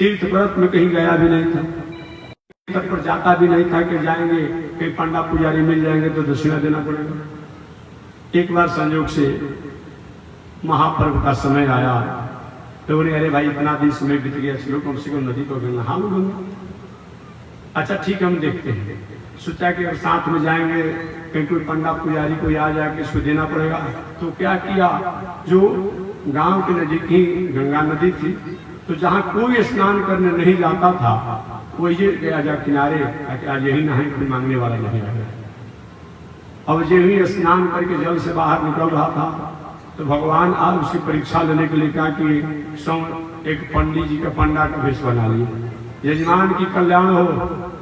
तीर्थ व्रत में कहीं गया भी नहीं था, तक पर जाता भी नहीं था कि जाएंगे कहीं पंडा पुजारी मिल जाएंगे तो दक्षिणा देना पड़ेगा। एक बार संयोग से महापर्व का समय आया तो बोले अरे भाई इतना दिन समय बीत गया, चलो कम से कम नदी को नहा लूंगा। अच्छा ठीक है हम देखते हैं। सोचा कि साथ में जाएंगे कहीं कोई पंडा पुजारी कोई आ जाके इसको देना पड़ेगा। तो क्या किया, जो गांव के नजदीक ही गंगा नदी थी तो जहाँ कोई स्नान करने नहीं जाता था वो ये गया जा किनारे आज यही नहाए, कोई मांगने वाला नहीं आया। अब यही स्नान करके जल से बाहर निकल रहा था तो भगवान आज उसकी परीक्षा लेने के लिए कहा कि एक पंडित जी का पंडा का वेश बना लिया, यजमान की कल्याण हो,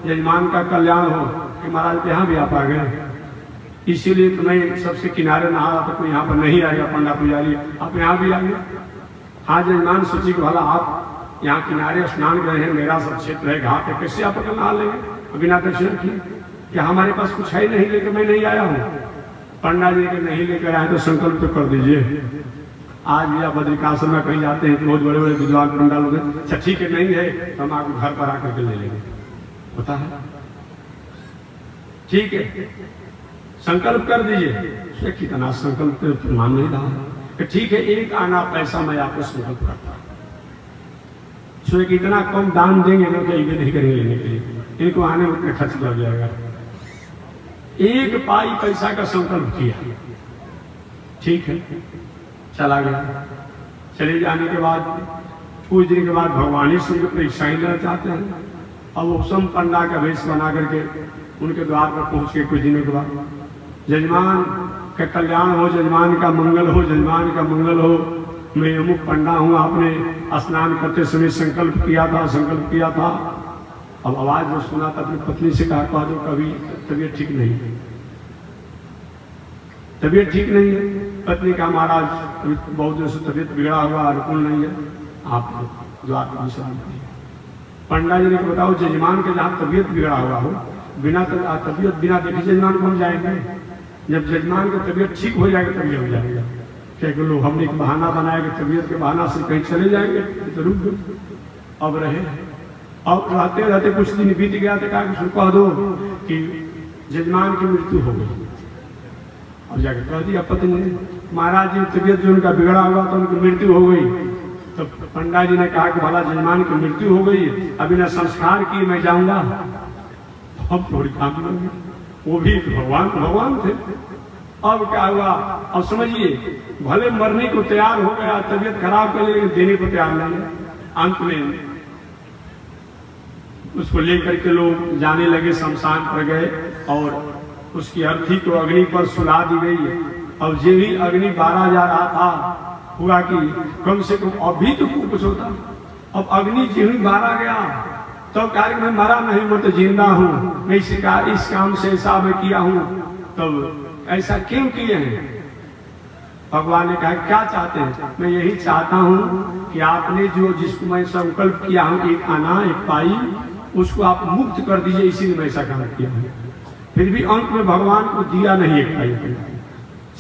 यजमान का कल्याण हो कि महाराज यहाँ भी आप आ गए, इसीलिए तुम्हें सबसे किनारे नहा रहा था, कोई यहाँ पर नहीं आएगा पंडा पुजारी, आप यहाँ भी आ गए। हाँ यजमान सोची कि भला आप यहाँ किनारे स्नान कर रहे हैं, मेरा सब क्षेत्र है, घाट है, कैसे आप अगर नहा लेंगे बिना दर्शन किए, कि हमारे पास कुछ है नहीं लेकर मैं नहीं आया हूँ। पंडा जी के नहीं लेकर आए तो संकल्प तो कर दीजिए। आज भी आप बद्रिकाश्रम में कहीं जाते हैं तो बहुत बड़े बड़े विद्वान पंडा लोग हैं, अच्छा ठीक है नहीं है तो हम आपको घर पर आकर के ले लेंगे, होता है ठीक है संकल्प कर दीजिए। कितना संकल्प मान नहीं रहा, ठीक है एक आना पैसा मैं आपको संकल्प करता हूँ, कि इतना कम दान देंगे ना कि नहीं करेंगे लेने के लिए, इनको आने में उतना खर्च कर जाएगा। एक पाई पैसा का संकल्प किया, ठीक है चला गया। चले जाने के बाद कुछ दिन के बाद भगवान ही सुन परीक्षा ही लेना चाहते हैं। अब उपसम पंडा का वेश बना करके उनके द्वार पर पहुंच के कुछ दिनों के बाद यजमान का कल्याण हो, यजमान का मंगल हो, यजमान का मंगल हो, मैं अमुक पंडा हूँ, आपने स्नान करते समय संकल्प किया था। अब आवाज जो सुना था अपनी पत्नी से कहा दो कभी तबीयत ठीक नहीं है, तबीयत ठीक नहीं है। पत्नी का महाराज बहुत दिन से तबीयत बिगड़ा हुआ, अनुकूल नहीं है, आप द्वार पर विश्राम करिए। पंडा जी ने बताओ यजमान के जहाँ तबीयत बिगड़ा हुआ हो, बिना तबीयत बिना देखे यजमान को हम जाएंगे, जब यजमान की तबीयत ठीक हो जाएगी तभी हम जाएंगे। क्या लोग हमने एक बहाना बनाया कि तबीयत के बहाना से कहीं चले जाएंगे तो रुक दो। अब रहे, अब रहते रहते कुछ दिन बीत गया तो कहा कि कह दो कि यजमान की मृत्यु हो गई। अब जाकर कह दिया पत्नी ने, महाराज जी तबीयत जो उनका बिगड़ा हुआ तो उनकी मृत्यु हो गई। तो पंडा जी ने कहा कि भला यजमान की मृत्यु हो गई, अभी ना संस्कार की मैं जाऊंगा। अब थोड़ी काम लगी, वो भी भगवान थे। अब क्या हुआ, अब समझिए भले मरने को तैयार हो गया, तबीयत खराब कर लेकिन देने को तैयार नहीं है। अंत में उसको लेकर के लोग जाने लगे, शमशान पर गए और उसकी अर्थी को अग्नि पर सुला दी गई। अब जो भी अग्नि 12 जा रहा था, हुआ कि कम से कम अभी तो कुछ होता। अब अग्नि जो ही 12 गया तो कार्य में मरा नहीं, मैं तो जिंदा हूँ, मैं इस काम से ऐसा मैं किया हूँ। तब ऐसा क्यों किए हैं? भगवान ने कहा क्या चाहते हैं? मैं यही चाहता हूँ कि आपने जो जिसको मैं संकल्प किया हूँ एक आना एक पाई, उसको आप मुक्त कर दीजिए, इसीलिए मैं ऐसा काम किया हूँ। फिर भी अंत में भगवान को दिया नहीं एक पाई,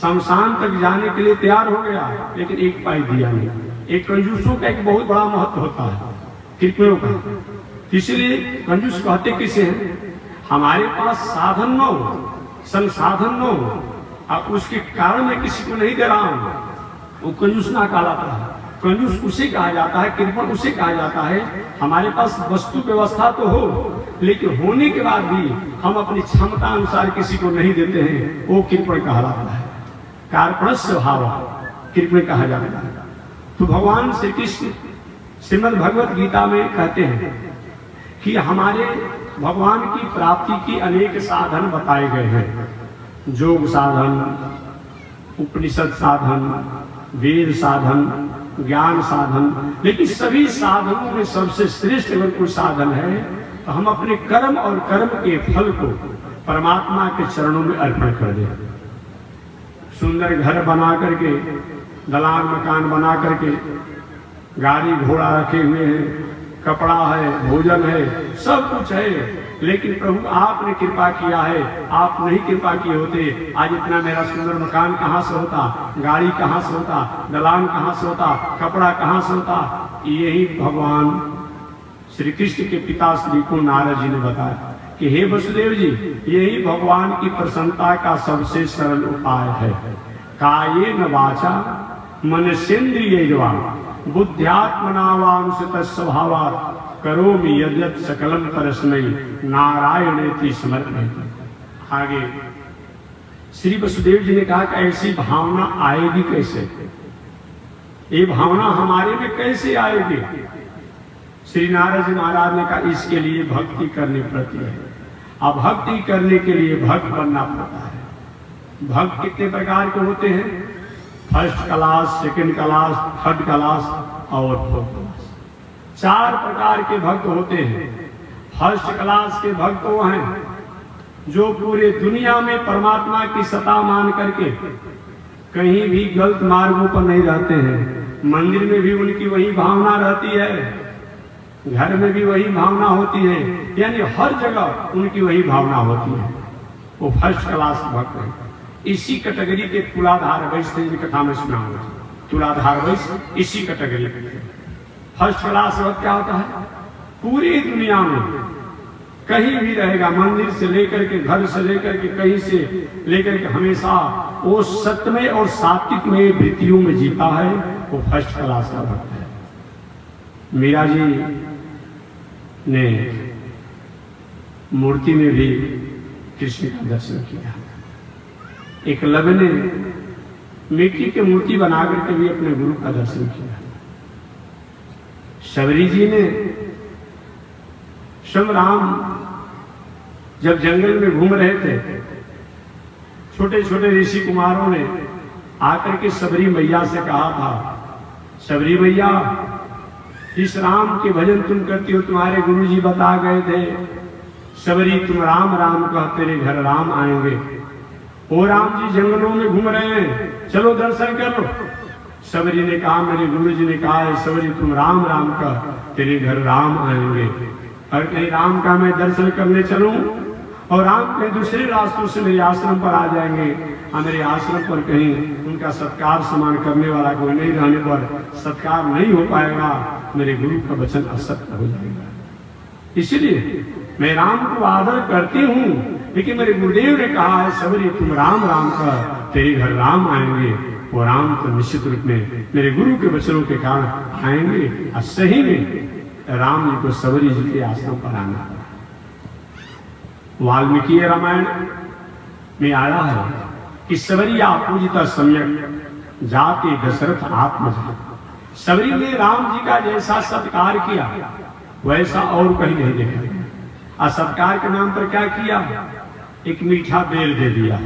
शमशान तक जाने के लिए तैयार हो गया लेकिन एक पाई दिया नहीं। एक कंजूसों का एक बहुत बड़ा महत्व होता है, कृपणों का। इसलिए कंजूस कहते किसे हैं? हमारे पास साधन न हो, संसाधन न हो, अब उसके कारण मैं किसी को नहीं दे रहा हूँ, वो कंजूस ना कहलाता है। कंजूस उसे कहा जाता है, कृपण उसे कहा जाता है हमारे पास वस्तु व्यवस्था तो हो लेकिन होने के बाद भी हम अपनी क्षमता अनुसार किसी को नहीं देते हैं, वो कृपण कहलाता है। कार्पणस्य भाव कृपण कहा जाता है। तो भगवान श्री कृष्ण श्रीमद् भगवत गीता में कहते हैं कि हमारे भगवान की प्राप्ति की अनेक साधन बताए गए हैं, योग साधन, उपनिषद साधन, वेद साधन, ज्ञान साधन। लेकिन सभी साधनों में सबसे श्रेष्ठ अगर कोई साधन है तो हम अपने कर्म और कर्म के फल को परमात्मा के चरणों में अर्पण कर दें। सुंदर घर बना करके, दलान मकान बना करके, गाड़ी घोड़ा रखे हुए हैं, कपड़ा है, भोजन है, सब कुछ है, लेकिन प्रभु आपने कृपा किया है, आप नहीं कृपा किए होते आज इतना मेरा सुंदर मकान कहाँ से होता, गाड़ी कहाँ से होता, दलान कहाँ से होता, कपड़ा कहाँ से होता। यही भगवान श्री कृष्ण के पिता श्री को नारद जी ने बताया कि हे वसुदेव जी, यही भगवान की प्रसन्नता का सबसे सरल उपाय है। कायेन वाचा मनसेन्द्रियैर्वा बुद्ध्यात्मना वांसत स्वभावात् करोमि यद्यत् सकलं परस्मै नारायणेति समर्पयामि। आगे श्री वसुदेव जी ने कहा कि ऐसी भावना आएगी कैसे, ये भावना हमारे में कैसे आएगी? श्री नारद जी महाराज ने कहा इसके लिए भक्ति करनी पड़ती है। अब भक्ति करने के लिए भक्त बनना पड़ता है। भक्त कितने प्रकार के होते हैं? First class, second class, third class और फोर्थ क्लास, 4 प्रकार के भक्त होते हैं। फर्स्ट क्लास के भक्त वो हैं जो पूरे दुनिया में परमात्मा की सत्ता मान करके कहीं भी गलत मार्गों पर नहीं रहते हैं। मंदिर में भी उनकी वही भावना रहती है, घर में भी वही भावना होती है, यानी हर जगह उनकी वही भावना होती है। वो फर्स्ट क्लास भक्त है। इसी कैटेगरी के तुलाधार वैश्य की कथा में सुना हुआ, तुलाधार वैश्य इसी कैटेगरी के। फर्स्ट क्लास भक्त क्या होता है? पूरी दुनिया में कहीं भी रहेगा, मंदिर से लेकर के, घर से लेकर के, कहीं से लेकर के, हमेशा वो सत्यमय और सात्विकमय वृत्तियों में जीता है। वो फर्स्ट क्लास का भक्त है। मीरा जी ने मूर्ति में भी कृष्ण का दर्शन किया। एकलव्य ने मिट्टी की मूर्ति बनाकर के भी अपने गुरु का दर्शन किया। शबरी जी ने स्वयं राम जब जंगल में घूम रहे थे, छोटे छोटे ऋषि कुमारों ने आकर के शबरी मैया से कहा था, शबरी मैया, इस राम के भजन तुम करती हो, तुम्हारे गुरु जी बता गए थे, शबरी तुम राम राम कह, तेरे घर राम आएंगे। वो राम जी जंगलों में घूम रहे हैं, चलो दर्शन कर लो। शबरी ने कहा, मेरे गुरु जी ने कहा है, शबरी तुम राम राम कह, तेरे घर राम आएंगे। और कहीं राम का मैं दर्शन करने चलूं और राम कहीं दूसरे रास्तों से मेरे आश्रम पर आ जाएंगे, और मेरे आश्रम पर कहीं उनका सत्कार समान करने वाला कोई नहीं रहने पर सत्कार नहीं हो पाएगा, मेरे गुरु का वचन असत्य हो जाएगा। इसलिए मैं राम को आदर करती हूँ, लेकिन मेरे गुरुदेव ने कहा है, शबरी तुम राम राम का, तेरे घर राम आएंगे। वो राम तो निश्चित रूप में मेरे गुरु के वचनों के कारण आएंगे। और सही में राम जी को शबरी जी के आश्रम पर आना। वाल्मीकि रामायण में आया है कि शबरिया पूजिता सम्यक जाते दशरथ आत्मजा। शबरी ने राम जी का जैसा सत्कार किया वैसा और कहीं नहीं देखा। और सत्कार के नाम पर क्या किया? एक मीठा बेर दे दिया,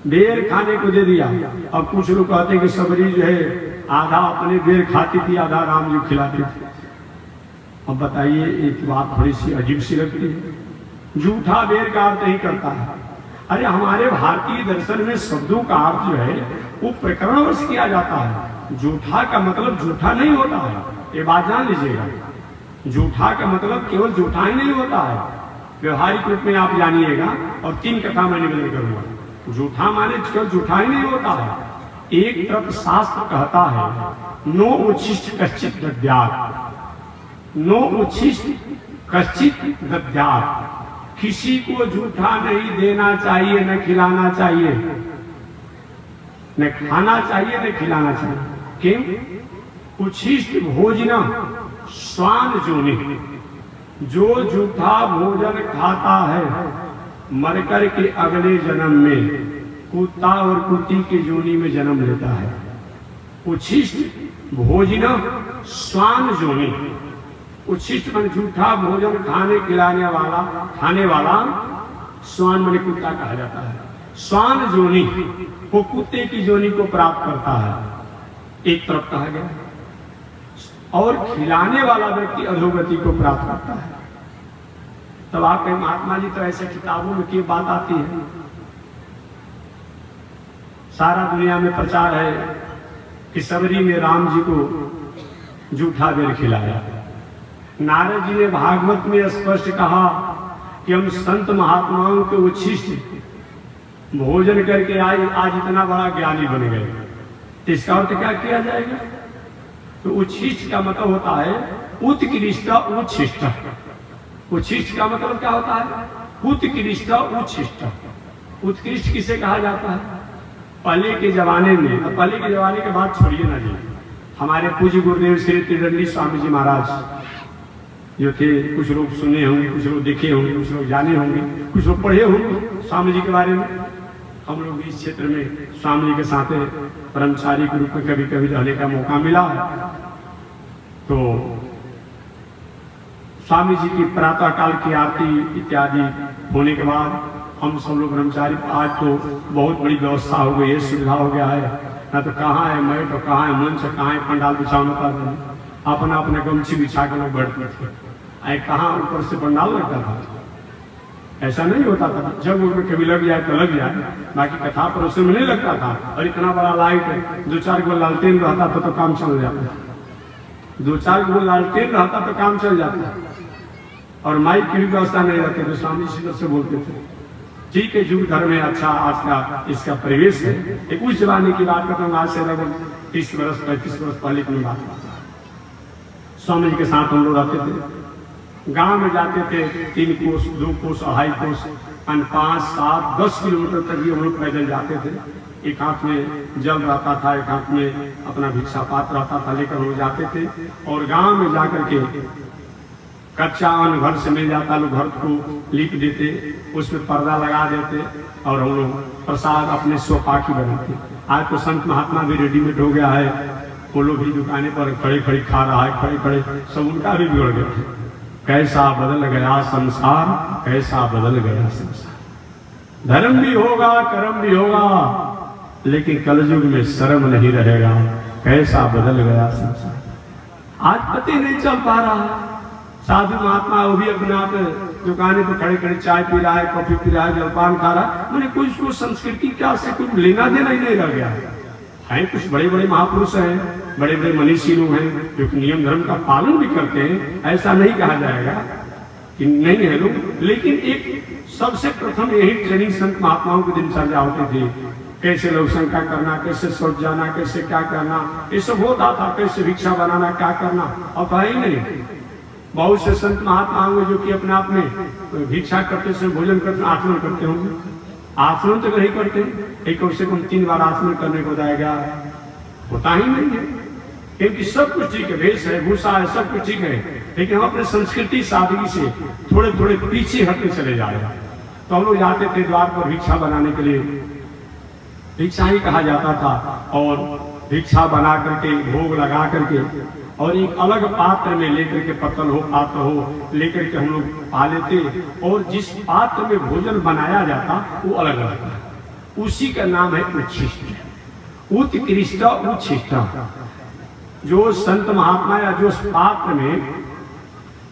बेर खाने को दे दिया। अब कुछ लोग कहते हैं कि शबरी जो है आधा अपने बेर खाती थी, आधा राम जी खिलाती थी। अब बताइए, एक बात थोड़ी सी अजीब सी लगती है। झूठा बेर का अर्थ नहीं करता है। अरे हमारे भारतीय दर्शन में शब्दों का अर्थ जो है वो प्रकरणवश किया जाता है। झूठा का मतलब झूठा नहीं होता है, ये बात जान लीजिएगा। झूठा का मतलब केवल झूठा ही नहीं होता है, व्यवहारिक रूप में आप जानिएगा। और 3 कथा मैं निवेदन करूंगा। झूठा माने केवल झूठा ही नहीं होता है। एक तरफ शास्त्र कहता है नो उच्छिष्ट कश्चित दद्यात्, नो उच्छिष्ट कश्चित दद्यात्, किसी को झूठा नहीं देना चाहिए, न खिलाना चाहिए, न खाना चाहिए, न खिलाना चाहिए। क्यों? उच्छिष्ट भोजनम स्वान जोनि, जो झूठा भोजन खाता है मरकर के अगले जन्म में कुत्ता और कुत्ती के जोनी में जन्म लेता है। उच्छिष्ट भोजनम स्वान जोनि, उच्छिष्ट मन झूठा भोजन खाने वाला स्वान मन कुत्ता कहा जाता है। स्वान जोनी, वो कुत्ते की जोनी को प्राप्त करता है, एक तरफ कहा गया। और खिलाने वाला व्यक्ति अधोगति को प्राप्त करता है। तब आप कहें महात्मा जी तो ऐसे किताबों में की बात आती है। सारा दुनिया में प्रचार है कि शबरी ने राम जी को झूठा बेर खिलाया। नारद जी ने भागवत में स्पष्ट कहा कि हम संत महात्माओं के उच्छिष्ट भोजन करके आज इतना बड़ा ज्ञानी बन गए। इसका अर्थ क्या किया जाएगा? तो उच्छिष्ट का मतलब होता है उत्कृष्ट उच्छिष्ट। उच्छिष्ट का मतलब क्या होता है? उत्कृष्ट उच्छिष्ट। उत्कृष्ट किसे कहा जाता है? पहले के जमाने में, पहले के जमाने के बाद छोड़िए ना जी, हमारे पूज्य गुरुदेव श्री त्रिदंडी स्वामी जी महाराज जो थे, कुछ लोग सुने होंगे, कुछ लोग देखे होंगे, कुछ लोग जाने होंगे, कुछ लोग पढ़े होंगे स्वामी जी के बारे में। हम लोग इस क्षेत्र में स्वामी जी के साथ ब्रह्मचारी के रूप में कभी कभी रहने का मौका मिला। तो स्वामी जी की प्रातः काल की आरती इत्यादि होने के बाद हम सब लोग ब्रह्मचारी, आज तो बहुत बड़ी व्यवस्था हो गई है, सुविधा हो गया है, ना तो कहाँ है मैट और कहाँ है मंच, कहाँ है पंडाल बिछाना था, अपना अपने गमछी बिछा के लोग बैठते थे। कहाँ ऊपर से पंडाल लगता था, ऐसा नहीं होता था। जब उनमें कभी लग जाए तो लग जाए, बाकी कथा पर उसमें नहीं लगता था। और इतना बड़ा लाइट है, 2-4 गो लालटेन रहता तो काम चल जाता, 2-4 गो लालटेन रहता तो काम चल जाता। और माइक की भी व्यवस्था नहीं रहती, तो स्वामी जी से बोलते थे। ठीक है, युग धर्म है, अच्छा आज का इसका परिवेश है। एक उस जमाने की बात करता हूँ, आज से लगभग 30 वर्ष 35 वर्ष पहले की बात करता हूँ। स्वामी जी के साथ हम लोग रहते थे, गांव में जाते थे, 3 कोस 2 कोस 2.5 कोस 5, 7, 10 किलोमीटर तक भी हम लोग पैदल जाते थे। एक हाथ में जल रहता था, एक हाथ में अपना भिक्षा पात्र रहता था, लेकर हम लोग जाते थे। और गांव में जाकर के कच्चा अन्न घर से मिल जाता, लोग घर को लीप देते, उसमें पर्दा लगा देते और हम लोग प्रसाद अपने स्वपाकी बनाते। आज तो संत महात्मा भी रेडीमेड हो गया है, वो लोग भी दुकानें पर खड़े खड़े खा रहा है, खड़े खड़े, सब उनका भी बिगड़ गया। कैसा बदल गया संसार, कैसा बदल गया संसार। धर्म भी होगा, कर्म भी होगा, लेकिन कलयुग में शर्म नहीं रहेगा। कैसा बदल गया संसार, आज पता नहीं चल पा रहा। साधु महात्मा वो भी अपने आप दुकानें पर खड़े खड़े चाय पी रहा है, कॉफी पी रहा है, जलपान खा रहा है। मैंने कुछ को संस्कृति क्या से कुछ लेना देना ही नहीं रह गया है। कुछ बड़े बड़े महापुरुष हैं, बड़े बड़े मनीषी लोग हैं जो नियम धर्म का पालन भी करते हैं, ऐसा नहीं कहा जाएगा कि नहीं है लोग। लेकिन एक सबसे प्रथम यही ट्रेनिंग संत महात्माओं की दिनचर्या होती थी, कैसे लोग शंका करना, कैसे सोच जाना, कैसे क्या करना, ये सब होता था। कैसे भिक्षा बनाना, क्या करना, अब तो ही नहीं। बहुत से संत महात्मा होंगे जो कि अपने आप में भिक्षा करते समय भोजन करते आचरण करते होंगे, आचरण तो नहीं करते। एक कम से कम 3 बार आचरण करने को जाएगा, होता ही नहीं है। क्योंकि सब कुछ ठीक है, भेष है, भूषा है, सब कुछ ठीक है, लेकिन हम अपने संस्कृति सादगी से थोड़े थोड़े पीछे हटते चले जा रहे हैं। तो हम लोग जाते थे द्वार पर भिक्षा बनाने के लिए, भिक्षा ही कहा जाता था। और भिक्षा बना करके भोग लगा करके और एक अलग पात्र में लेकर के, पत्तल हो पात्र हो लेकर के हम लोग पा लेते। और जिस पात्र में भोजन बनाया जाता वो अलग रहता, उसी का नाम है उच्छिष्ट। उत्कृष्ट उच्छिष्ट, जो संत महात्मा या जो पात्र में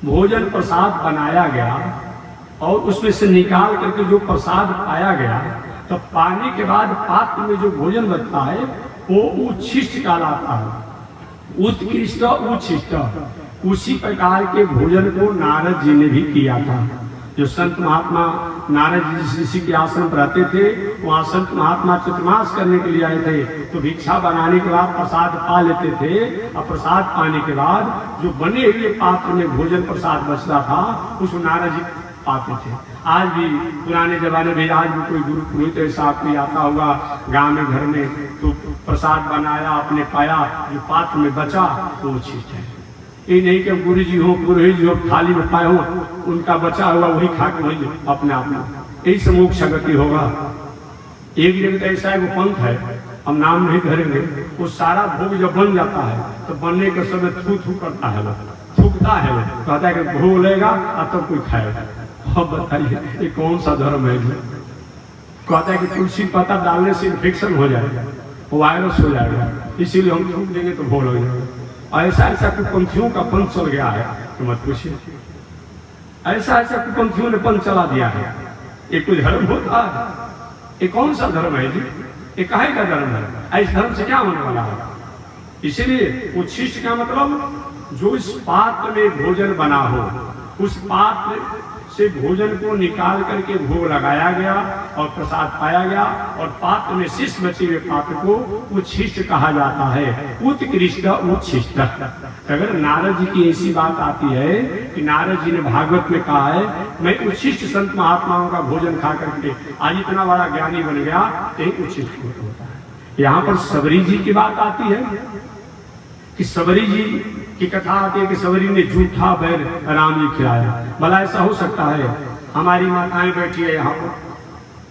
भोजन प्रसाद बनाया गया और उसमें से निकाल करके जो प्रसाद पाया गया, तो पाने के बाद पात्र में जो भोजन बनता है वो उच्छिष्ट कहलाता है। उत्कृष्ट उच्छिष्ट, उसी प्रकार के भोजन को नारद जी ने भी किया था। जो संत महात्मा नारद जी ऋषि के आश्रम पर रहते थे, वहाँ संत महात्मा चतुर्मास करने के लिए आए थे। तो भिक्षा बनाने के बाद प्रसाद पा लेते थे, और प्रसाद पाने के बाद जो बने हुए पात्र में भोजन प्रसाद बचता था उसको नारद जी पाते थे। आज भी पुराने जमाने में आज भी कोई गुरु पुरोहित ऐसा आपको आता होगा गांव में घर में, तो प्रसाद बनाया आपने पाया, जो पात्र में बचा वो उच्छिष्ट है। ये नहीं कि गुरु जी हो, पुरोहित जी हो, थाली में पाए हो, उनका बचा हुआ वही खा के वही अपने आप में, यही से मोक्ष गति होगा। एक जगह ऐसा है, वो पंथ है, हम नाम नहीं धरेंगे, वो सारा भोग जब बन जाता है तो बनने के समय थू थू करता है, थूकता है, वो कहता है कि भोग लेगा और तब कोई खाएगा। अब बताइए ये कौन सा धर्म है? कहता है कि तुलसी पत्ता डालने से इन्फेक्शन हो जाएगा, वायरस हो जाएगा, इसीलिए हम थूक देंगे तो भोग हो जाएगा। ऐसा ऐसा कुपंथियों का पंथ चल गया है तो मत पूछिए, ऐसा ऐसा कुपंथियों ने पंथ चला दिया है। ये कोई धर्म होता है? ये कौन सा धर्म है जी? ये काहे का धर्म है? इस धर्म से क्या होने वाला है? इसीलिए उच्छिष्ट का मतलब जो इस पात्र में भोजन बना हो, उस पात्र से भोजन को निकाल करके भोग लगाया गया और प्रसाद पाया गया, और पात्र में शेष बचे हुए पात्र को उच्छिष्ट कहा जाता है। उत्कृष्ट उच्छिष्ट। अगर नारद जी की ऐसी बात आती है कि नारद जी ने भागवत में कहा है मैं उच्छिष्ट संत महात्माओं का भोजन खा करके आज इतना बड़ा ज्ञानी बन गया, एक उच्छिष्ट होता है। यहाँ पर सबरी जी की बात आती है कि सबरी जी की कथा आती है कि सबरी ने जूठा बैर राम जी खिलाया। भला ऐसा हो सकता है? हमारी माताएं बैठी है यहाँ पर,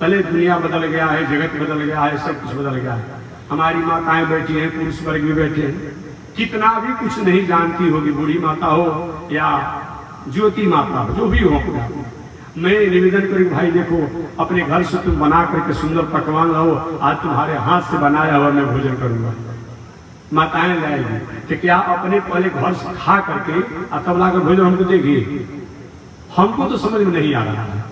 पहले दुनिया बदल गया है, जगत बदल गया है, सब कुछ बदल गया है। हमारी माताएं बैठी हैं, पुरुष वर्ग भी बैठे हैं, कितना भी कुछ नहीं जानती होगी, बूढ़ी माता हो या ज्योति माता जो भी हो। मैं निवेदन करूँ भाई देखो अपने घर से तुम बना करके सुंदर पकवान लाओ, आज तुम्हारे हाथ से बनाया हुआ मैं भोजन करूंगा। माताएं लाएगी कि क्या अपने पहले घर से खा करके तब लाकर भोजन हमको देगी? हमको तो समझ में नहीं आ रहा है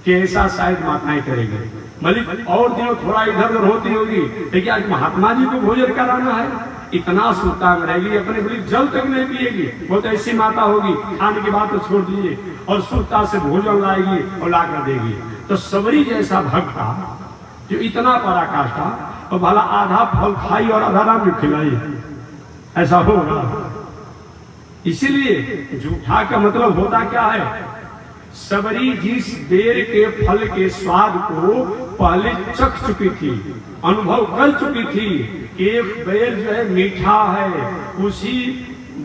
कि ऐसा शायद माताएं करेंगे। मलिक और दिनों थोड़ा इधर उधर होती होगी, लेकिन आज महात्मा जी को भोजन कराना है, इतना सुरता में रहेगी, अपने बोली जल तक नहीं पिएगी। वो तो ऐसी माता होगी, खाने की बात तो छोड़ दीजिए, और सुरता से भोजन लाएगी और लाकर देगी। तो सबरी जैसा भक्त था जो इतना पराकाष्ठ था, और भला आधा फल खाई और आधा राम को खिलाई, ऐसा होगा? इसीलिए जूठा का मतलब होता क्या है? सबरी जिस बेर के फल के स्वाद को पहले चख चुकी थी, अनुभव कर चुकी थी कि बेर जो है मीठा है, उसी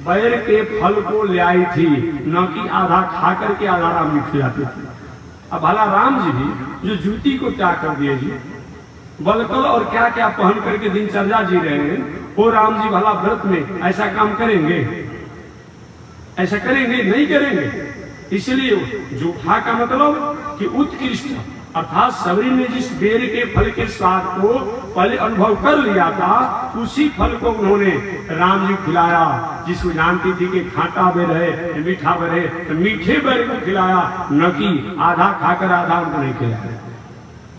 बैर के फल को ले आई थी, न कि आधा खा करके आधा राम जी खिलाती थी। अब भला राम जी भी जो जूती को त्याग कर दिए जी, बलकल और क्या क्या पहन करके दिनचर्या जी रहे हैं, वो राम जी भला व्रत में ऐसा काम करेंगे? ऐसा करेंगे? नहीं करेंगे। इसलिए जूठा का मतलब कि उत्कृष्ट, अर्थात सबरी ने जिस बेर के फल के स्वाद को पहले अनुभव कर लिया था, उसी फल को उन्होंने राम जी खिलाया, जिसको जानती थी कि खाटा बेर है, मीठा बेर है, तो मीठे बेर को खिलाया, न कि आधा खाकर आधा उनको नहीं खिलाया।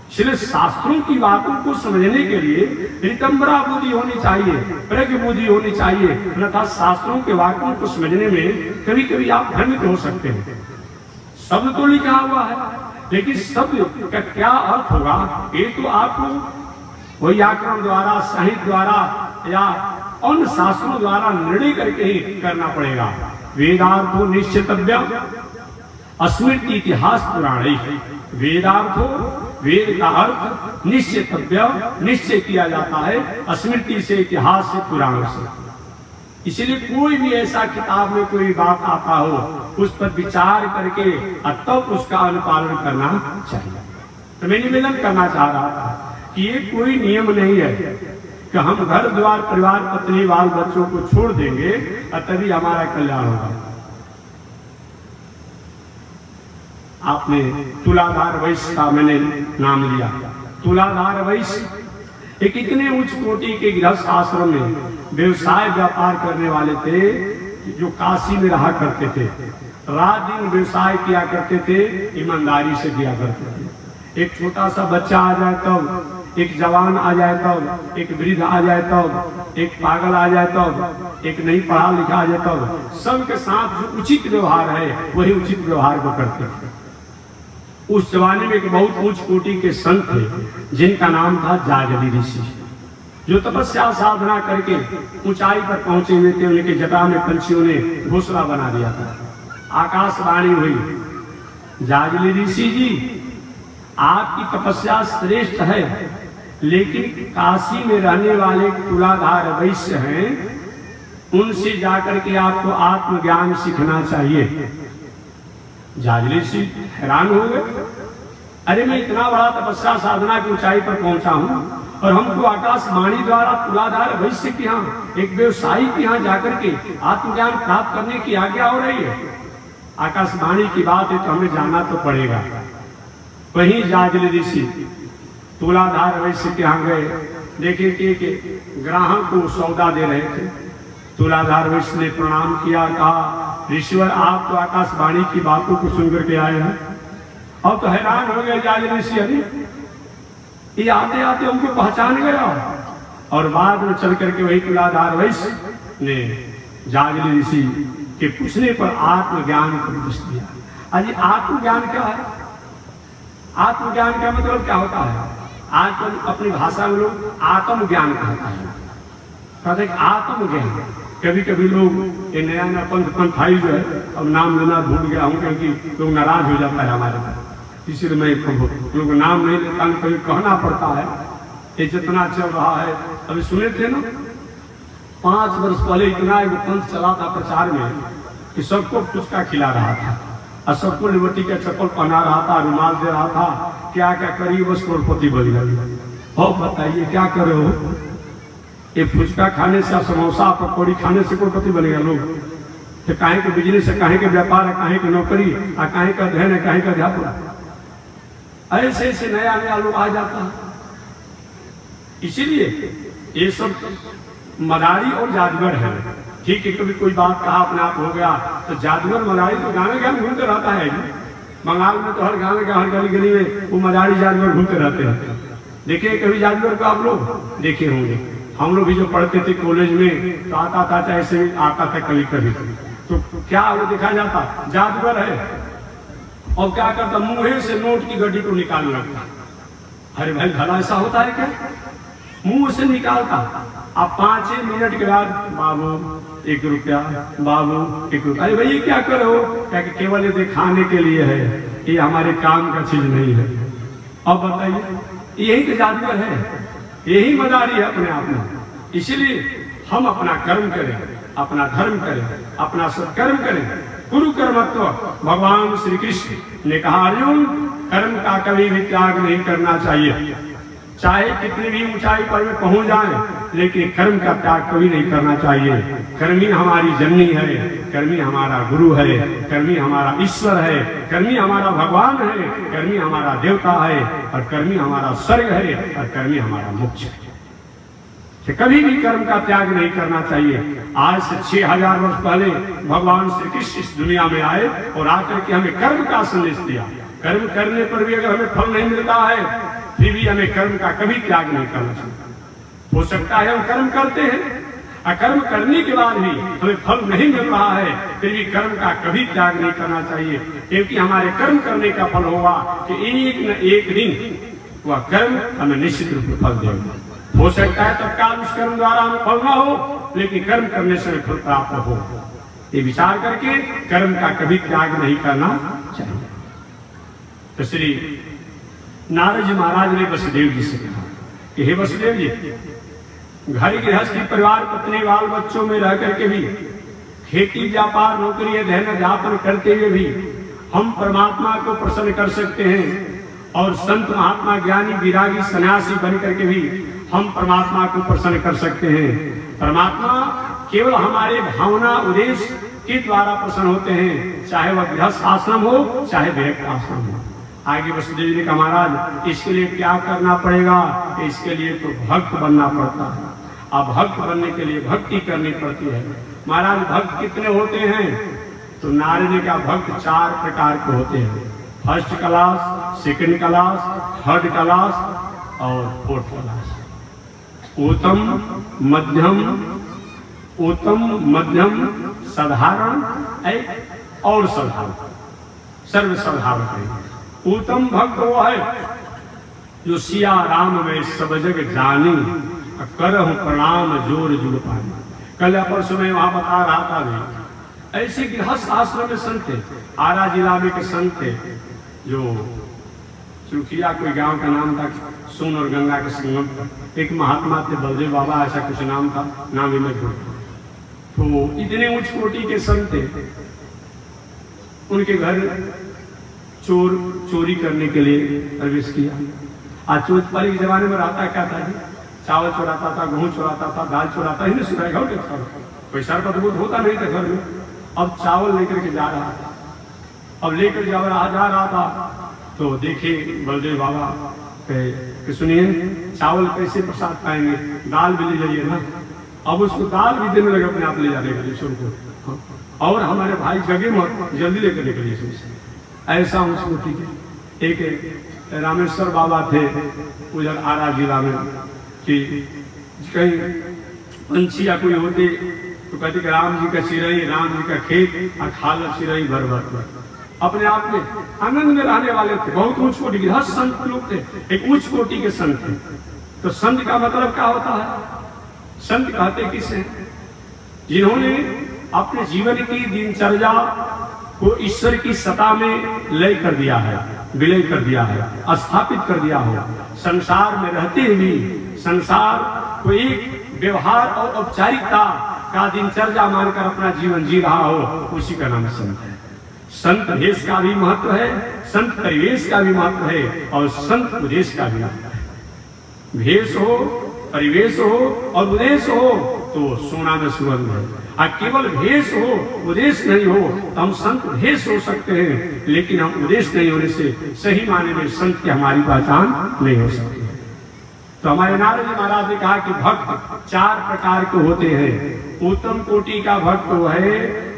इसलिए शास्त्रों की बातों को समझने के लिए रितंबरा बुद्धि होनी चाहिए, प्रज्ञ बुद्धि होनी चाहिए, अन्यथा शास्त्रों के वाक्यों को समझने में कभी कभी आप भ्रमित हो सकते हैं। शब्द तो लिखा हुआ है, लेकिन शब्द का क्या अर्थ होगा ये तो आपको वही व्याकरण द्वारा, साहित्य द्वारा या अन्य शास्त्रों द्वारा निर्णय करके ही करना पड़ेगा। वेदार्थो निश्चितव्य अस्मृति इतिहास पुराण। वेदार्थो, वेद का अर्थ निश्चितव्य, निश्चय किया जाता है स्मृति से, इतिहास से, पुराण से। इसलिए कोई भी ऐसा किताब में कोई बात आता हो, उस पर विचार करके तब उसका अनुपालन करना चाहिए। तो मैं निवेदन करना चाह रहा था कि ये कोई नियम नहीं है कि हम घर द्वार परिवार पत्नी बाल बच्चों को छोड़ देंगे और तभी हमारा कल्याण होगा। आपने तुलाधार वैश्य का मैंने नाम लिया। तुलाधार वैश्य एक इतने उच्च कोटि के गृहस्थ आश्रम में व्यवसाय व्यापार करने वाले थे, जो काशी में रहा करते थे, रात दिन व्यवसाय किया करते थे, ईमानदारी से किया करते थे। एक छोटा सा बच्चा आ जाए तब, एक जवान आ जाए तब, एक वृद्ध आ जाए तब, एक पागल आ जाए तब, एक नहीं पढ़ा लिखा आ जाए तब, सबके साथ जो उचित व्यवहार है वही उचित व्यवहार को करते थे। उस जमाने में एक बहुत उच्च कोटि के संत थे जिनका नाम था जाजली ऋषि, जो तपस्या साधना करके ऊंचाई पर पहुंचे हुए थे। उनके जटा में पंछियों ने घोंसला बना दिया था। आकाशवाणी हुई, जाजली ऋषि जी आपकी तपस्या श्रेष्ठ है, लेकिन काशी में रहने वाले तुलाधार वैश्य हैं, उनसे जाकर के आपको आत्मज्ञान सीखना चाहिए। जाजली ऋषि हैरान हो गए, अरे मैं इतना बड़ा तपस्या साधना की ऊंचाई पर पहुंचा हूं और हमको आकाशवाणी द्वारा तुलाधार वैश्य के यहाँ, एक व्यवसायी के यहाँ जाकर के आत्मज्ञान प्राप्त करने की आज्ञा हो रही है। आकाशवाणी की बात है तो हमें जाना तो पड़ेगा। वहीं जाजली ऋषि तुलाधार वैश्य के यहाँ गए, देखे कि ग्राहक को सौदा दे रहे थे। तुलाधार वैश्य ने प्रणाम किया, कहा ऋषिवर आप तो आकाशवाणी की बातों को सुनकर के आए हैं। अब तो हैरान हो गए जाजली ऋषि, अरे ये आते आते उनको पहचान गया। और बाद में चल करके वही तुलाधार वैश्य ने जाजली ऋषि के पूछने पर आत्मज्ञान को उपदेश दिया। अजी आत्मज्ञान क्या है? आत्मज्ञान का मतलब क्या होता है? आजकल अपनी भाषा में लोग आत्मज्ञान कहता है, कहते आत्मज्ञान। कभी कभी लोग ये नया नया पंथाई जो है, अब नाम लेना भूल गया हूँ क्योंकि लोग नाराज हो जाता है हमारे पास, इसीलिए मैं लोग नाम नहीं लेता, कभी कहना पड़ता है। ये जितना चल रहा है, अभी सुने थे ना 5 वर्ष पहले इतना एक पंथ चला था प्रचार में कि सबको पुचका खिला रहा था और सबको लिबर्टी का चप्पल पहना रहा था, रुमाल दे रहा था, क्या क्या करिए बस करोड़पति बन गई। और बताइए क्या कर रहे हो? ये फुचका खाने से, समोसा पकौड़ी खाने से करोड़पति बनेगा लोग? तो काहे के बिजनेस है, काहे के व्यापार है, काहे के नौकरी और काहे का अध्ययन है, काहे का अध्यापन। ऐसे ऐसे नया नया लोग आ जाता है। इसीलिए ये सब मदारी और जादूगर है। ठीक है, कभी कोई बात कहा अपने आप हो गया तो जादूगर मदारी तो गाने गाने घूमते रहता है। बंगाल में तो हर गाने का हर गली गली में वो मदारी जादूगर घूमते रहते हैं। देखिए कभी जादूगर को आप लोग देखे होंगे। हम लोग भी जो पढ़ते थे कॉलेज में तो आता था, चाहे से आता था कभी कभी, तो क्या वो देखा जाता जादूगर है और क्या करता, मुंह से नोट की गड्डी को निकालने लगता। अरे भाई भला ऐसा होता है क्या? मुंह से निकालता, अब 5 मिनट के बाद बाबू 1 रुपया, बाबू 1 रुपया। अरे भाई क्या करो? क्या कि केवल ये दिखाने के लिए है, ये हमारे काम का चीज नहीं है। अब बताइए, यही तो जादूगर है, यही मदारी है अपने आप में। इसीलिए हम अपना कर्म करें, अपना धर्म करें, अपना सत्कर्म करें। गुरु कर्मत्व भगवान श्री कृष्ण ने कहा, अर्जुन कर्म का कभी भी त्याग नहीं करना चाहिए। चाहे कितनी भी ऊंचाई पर में पहुंच जाए, लेकिन कर्म का त्याग कभी नहीं करना चाहिए। कर्मी हमारी जननी है, कर्मी हमारा गुरु है, कर्मी हमारा ईश्वर है, कर्मी हमारा भगवान है, कर्मी हमारा देवता है, और कर्मी हमारा स्वर्ग है, और कर्मी हमारा मोक्ष है। कभी भी कर्म का त्याग नहीं करना चाहिए। आज से 6000 वर्ष पहले भगवान श्री कृष्ण इस दुनिया में आए और आकर के हमें कर्म का संदेश दिया। कर्म करने पर भी अगर हमें फल नहीं मिलता है, फिर भी हमें कर्म का कभी त्याग नहीं करना चाहिए। हो सकता है हम कर्म करते हैं और कर्म करने के बाद भी हमें फल नहीं मिल रहा है, फिर भी कर्म का कभी त्याग नहीं करना चाहिए, क्योंकि हमारे कर्म करने का फल होगा कि एक न एक दिन वह कर्म हमें निश्चित रूप से फल देगा। हो सकता है तत्काल उस कर्म द्वारा हमें फल न हो, लेकिन कर्म करने से फल प्राप्त हो। ये विचार करके कर्म का कभी त्याग नहीं करना चाहिए। तो श्री नारद जी महाराज ने वसुदेव जी से कहा कि हे वसुदेव जी, घर गृहस्थी परिवार पत्नी बाल बच्चों में रह करके भी, खेती व्यापार नौकरी अध्ययन अध्यापन करते हुए भी हम परमात्मा को प्रसन्न कर सकते हैं, और संत महात्मा ज्ञानी विरागी सन्यासी बन करके भी हम परमात्मा को प्रसन्न कर सकते हैं। परमात्मा केवल हमारे भावना उद्देश्य के द्वारा प्रसन्न होते हैं, चाहे वह गृहस्थ आश्रम हो चाहे विरक्त आश्रम हो। आगे वसुदेव जी ने कहा, महाराज इसके लिए क्या करना पड़ेगा? इसके लिए तो भक्त बनना पड़ता है। अब भक्त बनने के लिए भक्ति करनी पड़ती है। महाराज भक्त कितने होते हैं? तो नारद जी का भक्त 4 प्रकार के होते हैं। First class, second class, third class और फोर्थ क्लास। उत्तम मध्यम साधारण और साधारण, सर्वसाधारण। उत्तम भक्त वो है जो सिया राम में सब जग जानी, करहु प्रणाम जोर जुड़ पानी। कल परसों में वहां बता रहा था भी, ऐसे गृहस्थ आश्रम में संत थे, आरा जिला में के संत थे, जो चुरखिया कोई गांव का नाम था, सोन और गंगा के संगम पर एक महात्मा थे, बलदेव बाबा ऐसा कुछ नाम था, नाम ही मैं भूल। तो इतने उच्च कोटि के संत थे, उनके घर चोरी करने के लिए प्रवेश किया। आज चोरी के जमाने में रहता क्या था जी? चावल चुराता था, गेहूं चुराता था, दाल चुराता ही सुनाई घर के था, कोई सरबत होता नहीं था घर में। अब चावल लेकर के जा रहा था, अब लेकर जा रहा था तो देखे बलदेव बाबा कि सुनिए चावल कैसे प्रसाद पाएंगे, दाल भी ले जाइए ना। अब उसको दाल भी देने लगे अपने आप ले जाने के लिए को, और हमारे भाई जगह मत जल्दी लेकर निकलिए। ऐसा उसको ठीक है। एक रामेश्वर बाबा थे उधर आरा जिला में, कि कहीं पंछी या कोई होते तो कहते कि राम जी का चिरई, राम जी का खेत और खाल चिरई भर भर। अपने आप में आनंद में रहने वाले थे, बहुत उच्च कोटि के हर संत लोग थे, एक उच्च कोटि के संत थे। तो संत का मतलब क्या होता है? संत कहते किसे? जिन्होंने अपने जीवन की दिनचर्या को ईश्वर की सत्ता में लय कर दिया है, विलय कर दिया है, स्थापित कर दिया हो। संसार में रहते हुए संसार को एक व्यवहार और औपचारिकता का दिनचर्या मानकर अपना जीवन जी रहा हो, उसी का नाम संत है। संत भेष का भी महत्व है, संत परिवेश का भी महत्व है, और संत उपदेश का भी महत्व है। भेष हो, परिवेश हो और उपदेश हो तो सोना में सुगंध है। और केवल भेष हो, उपदेश नहीं हो तो हम संत भेष हो सकते हैं, लेकिन हम उपदेश नहीं होने से सही माने में संत की हमारी पहचान नहीं हो सकती। तो हमारे नारद जी महाराज ने कहा कि भक्त 4 प्रकार के होते हैं। उत्तम कोटि का भक्त वो है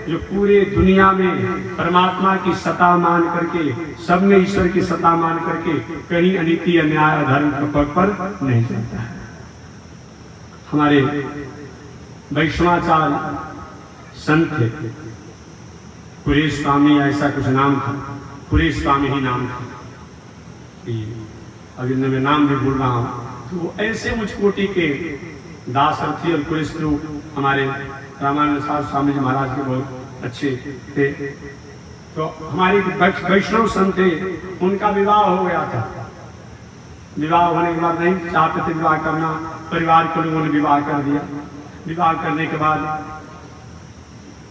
जो पूरे दुनिया में परमात्मा की सत्ता मान करके, सब में ईश्वर की सत्ता मान करके कहीं अनीति अन्याय अधर्म के पग पर नहीं चलता है। हमारे वैष्णवाचार्य संत थे, पुरेश स्वामी ऐसा कुछ नाम था, पुरेश स्वामी ही नाम था। अभी मैं नाम भी बोल रहा हूँ। तो ऐसे उच्च कोटि के दास अर्थी और पुरेश लोग हमारे रामानंद स्वामी जी महाराज के बहुत अच्छे थे। तो हमारे वैष्णव संत थे, उनका विवाह हो गया था। विवाह होने के बाद नहीं चाहते थे विवाह करना, परिवार के लोगों ने विवाह कर दिया। विवाह करने के बाद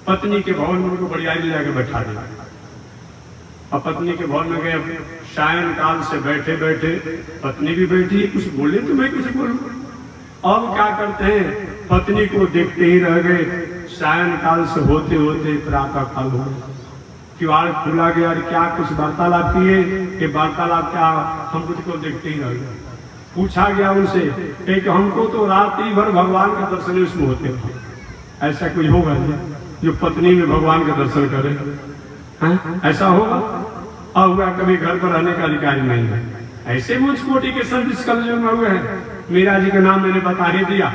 पत्नी के भवन में उनको बड़ियारी लेकर बैठा दिया। और पत्नी के भवन में गए, सायं काल से बैठे बैठे पत्नी भी बैठी है, कुछ बोले तो मैं कुछ बोलूं। अब क्या करते हैं, पत्नी को देखते ही रह गए। सायं काल से होते होते प्रातः काल हो गया, किवाड़ खुला गया। और क्या कुछ वार्तालाप किए कि वार्तालाप क्या, हम कुछ को देखते ही रह गए। पूछा गया उनसे कि हमको तो रात्रि भर भगवान का दर्शन उसमें होते थे, ऐसा कुछ होगा जो पत्नी में भगवान का दर्शन करे? ऐसा होगा? अब हुआ कभी घर पर रहने का अधिकारी नहीं है। ऐसे उच्च कोटि के संत इस कलयुग में हुए हैं। मीरा जी का नाम मैंने बता ही दिया।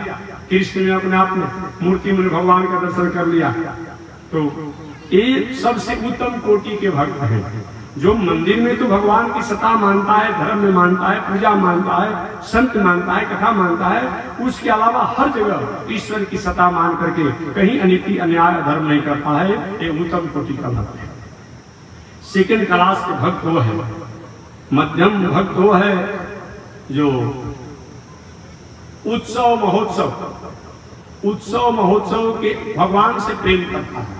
कृष्ण ने अपने आप में मूर्ति में भगवान का दर्शन कर लिया। तो ये सबसे उत्तम कोटि के भक्त हैं, जो मंदिर में तो भगवान की सत्ता मानता है, धर्म में मानता है, पूजा मानता है, संत मानता है, कथा मानता है, उसके अलावा हर जगह ईश्वर की सत्ता मान करके कहीं अनीति अन्याय धर्म नहीं करता है। ये उत्तम कोटि का भक्त है। सेकंड क्लास के भक्त वो है। मध्यम भक्त वो है जो उत्सव महोत्सव के भगवान से प्रेम करता है,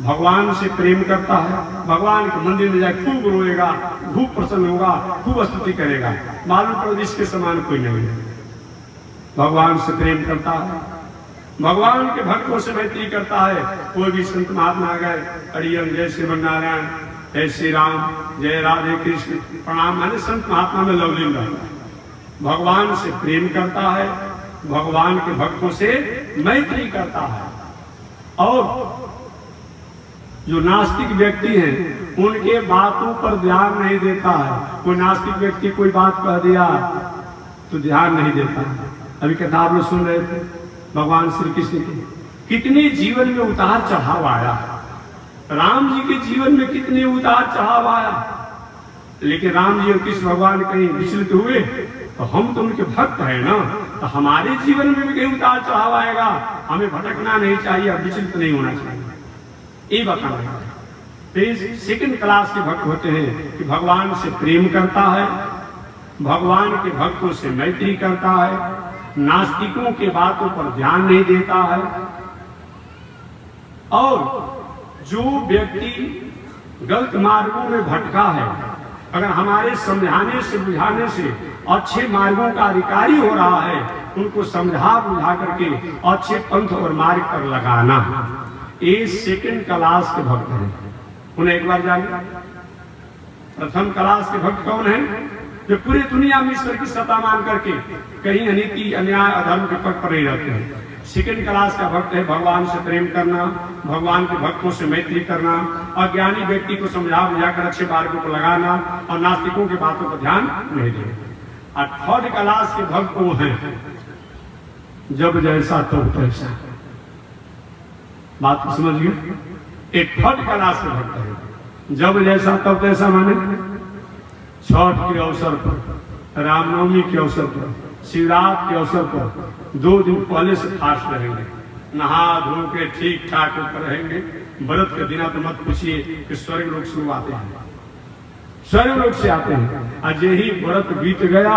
भगवान से प्रेम करता है। भगवान के मंदिर में जाए खूब रोएगा, खूब प्रसन्न होगा, खूब स्तुति करेगा। मालूम प्रदेश के समान कोई नहीं है। भगवान से प्रेम करता है, भगवान के भक्तों से मैत्री करता है। कोई भी संत महात्मा आ गए, अड़ियन जय श्रीमन नारायण, जय श्री राम, जय राधे कृष्ण प्रणाम, मैंने संत महात्मा में लवलीन रहता है। भगवान से प्रेम करता है, भगवान के भक्तों से मैत्री करता है। और जो नास्तिक व्यक्ति हैं उनके बातों पर ध्यान नहीं देता है। कोई नास्तिक व्यक्ति कोई बात कह दिया तो ध्यान नहीं देता। अभी कथा आप लोग सुन रहे थे भगवान श्री कृष्ण की, कितने जीवन में उतार चढ़ाव आया। राम जी के जीवन में कितने उतार चढ़ाव आया, लेकिन राम जी और कृष्ण भगवान कहीं विचलित हुए तो हम तो उनके भक्त हैं ना, तो हमारे जीवन में भी कहीं उतार चढ़ाव आएगा। हमें भटकना नहीं चाहिए, विचलित नहीं होना चाहिए, ये बताना है। सेकंड क्लास के भक्त होते हैं कि भगवान से प्रेम करता है, भगवान के भक्तों से मैत्री करता है, नास्तिकों के बातों पर ध्यान नहीं देता है। और जो व्यक्ति गलत मार्गों में भटका है, अगर हमारे समझाने से बुझाने से अच्छे मार्गों का अधिकारी हो रहा है, उनको समझा बुझा करके अच्छे पंथ और मार्ग पर लगाना, ये सेकंड क्लास के भक्त हैं। उन्हें एक बार जानिए, प्रथम क्लास के भक्त कौन है? जो पूरी दुनिया में ईश्वर की सत्ता मान करके कहीं अनीति अन्याय अधर्म के पद पर नहीं रहते हैं। सेकंड क्लास का भक्त है भगवान से प्रेम करना, भगवान के भक्तों से मैत्री करना, अज्ञानी व्यक्ति को समझा बुझाकर अच्छे मार्गों को लगाना और नास्तिकों की बातों पर ध्यान नहीं देना। और थर्ड क्लास के भक्त वो हैं जब जैसा तब तैसा। बात को समझिए, एक थर्ड क्लास के भक्त है। जब जैसा तब तैसा माने छठ के अवसर पर, रामनवमी के अवसर पर, शिवरात्रि के अवसर पर 2 दिन पहले से फास्ट रहेंगे, नहा धो के ठीक ठाक होकर रहेंगे। व्रत के दिन तो मत पूछिए कि स्वर्ग लोग से आते हैं, स्वर्ग लोग से आते हैं। आज यही व्रत बीत गया,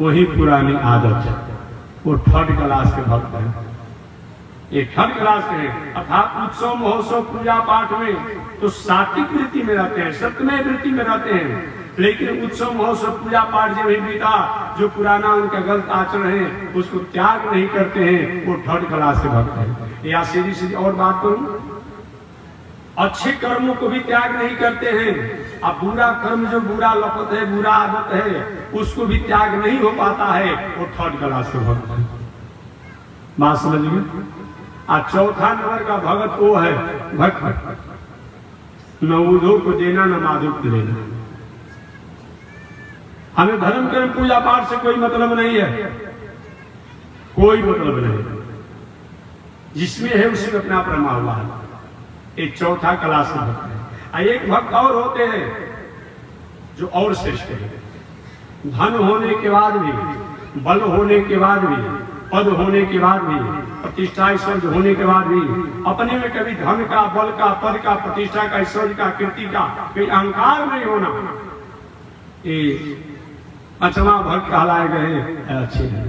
वही पुरानी आदत है। वो थर्ड क्लास के भक्त है, ये थर्ड क्लास के हैं। अर्थात उत्सव महोत्सव पूजा पाठ में तो सात्विक वृत्ति में रहते हैं, सत्यमय वृत्ति में रहते हैं, लेकिन उत्सव महोत्सव पूजा पाठ जब भी बीता, जो पुराना उनका गलत आचरण है उसको त्याग नहीं करते हैं, वो थर्ड क्लास के भक्त है। या सीधी सीधी और बात करूं, अच्छे कर्मों को भी त्याग नहीं करते हैं। अब बुरा कर्म, जो बुरा लपत है, बुरा आदत है, उसको भी त्याग नहीं हो पाता है, वो थर्ड क्लास के भक्त है। बात समझ में? आज चौथा नंबर का भगत वो है भक्त, न उधो को देना न माधो को लेना। हमें धर्म कर्म पूजा पाठ से कोई मतलब नहीं है, कोई मतलब नहीं। जिसमें है उसी में अपना प्रमा हुआ है। एक चौथा क्लास का भक्त है। एक भक्त और होते हैं जो और श्रेष्ठ है। धन होने के बाद भी, बल होने के बाद भी, पद होने के बाद भी, प्रतिष्ठा ऐश्वर्य होने के बाद भी अपने में कभी धन का, बल का, पद का, प्रतिष्ठा का, ऐश्वर्य का, कीर्ति का कोई अहंकार नहीं होना, ये अचमा भक्त कहलाए गए अच्छे हैं।